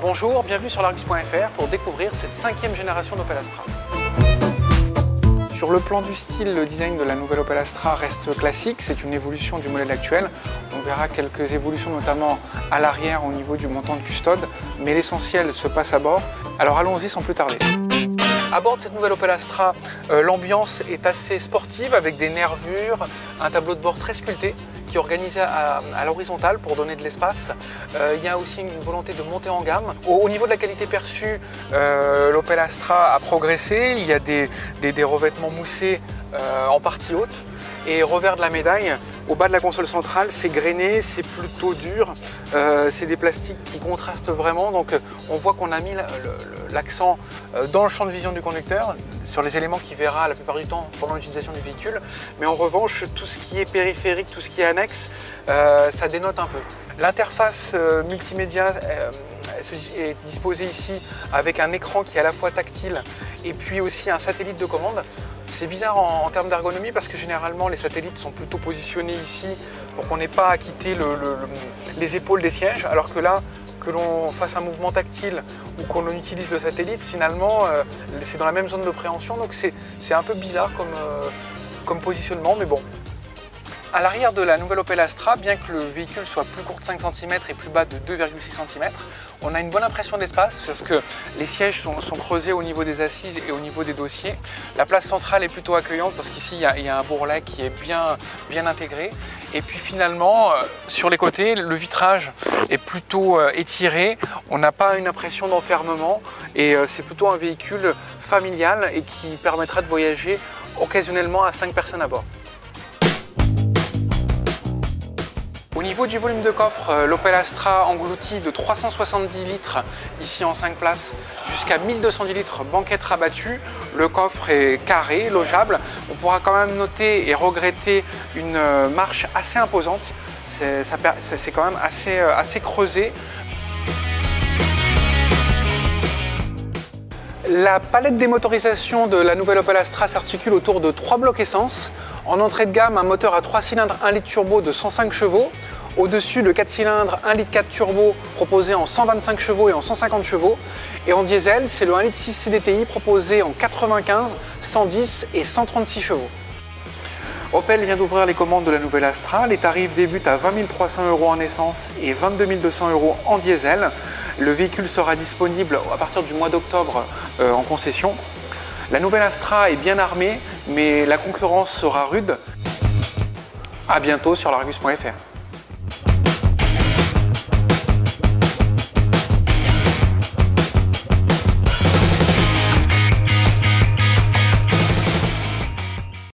Bonjour, bienvenue sur l'Argus.fr pour découvrir cette 5e génération d'Opel Astra. Sur le plan du style, le design de la nouvelle Opel Astra reste classique, c'est une évolution du modèle actuel. On verra quelques évolutions notamment à l'arrière au niveau du montant de custode, mais l'essentiel se passe à bord. Alors allons-y sans plus tarder. À bord de cette nouvelle Opel Astra, l'ambiance est assez sportive avec des nervures, un tableau de bord très sculpté qui est organisé à l'horizontale pour donner de l'espace. Il y a aussi une volonté de monter en gamme. Au niveau de la qualité perçue, l'Opel Astra a progressé. Il y a des revêtements moussés en partie haute. Et revers de la médaille, au bas de la console centrale, c'est grainé, c'est plutôt dur, c'est des plastiques qui contrastent vraiment, donc on voit qu'on a mis l'accent dans le champ de vision du conducteur, sur les éléments qu'il verra la plupart du temps pendant l'utilisation du véhicule, mais en revanche, tout ce qui est périphérique, tout ce qui est annexe, ça dénote un peu. L'interface multimédia est disposée ici avec un écran qui est à la fois tactile et puis aussi un satellite de commande. C'est bizarre en termes d'ergonomie parce que généralement les satellites sont plutôt positionnés ici pour qu'on n'ait pas à quitter les épaules des sièges, alors que là, que l'on fasse un mouvement tactile ou qu'on utilise le satellite, finalement c'est dans la même zone de préhension, donc c'est un peu bizarre comme positionnement, mais bon. À l'arrière de la nouvelle Opel Astra, bien que le véhicule soit plus court de 5 cm et plus bas de 2,6 cm, on a une bonne impression d'espace parce que les sièges sont creusés au niveau des assises et au niveau des dossiers. La place centrale est plutôt accueillante parce qu'ici il y a un bourrelet qui est bien intégré. Et puis finalement, sur les côtés, le vitrage est plutôt étiré. On n'a pas une impression d'enfermement et c'est plutôt un véhicule familial et qui permettra de voyager occasionnellement à 5 personnes à bord. Au niveau du volume de coffre, l'Opel Astra engloutit de 370 litres ici en 5 places jusqu'à 1210 litres banquette rabattue. Le coffre est carré, logeable. On pourra quand même noter et regretter une marche assez imposante. C'est quand même assez creusé. La palette des motorisations de la nouvelle Opel Astra s'articule autour de 3 blocs essence. En entrée de gamme, un moteur à 3 cylindres 1 litre turbo de 105 chevaux. Au-dessus, le 4 cylindres 1 litre 4 turbo proposé en 125 chevaux et en 150 chevaux. Et en diesel, c'est le 1 litre 6 CDTI proposé en 95, 110 et 136 chevaux. Opel vient d'ouvrir les commandes de la nouvelle Astra. Les tarifs débutent à 20 300 € en essence et 22 200 € en diesel. Le véhicule sera disponible à partir du mois d'octobre en concession. La nouvelle Astra est bien armée, mais la concurrence sera rude. À bientôt sur l'Argus.fr.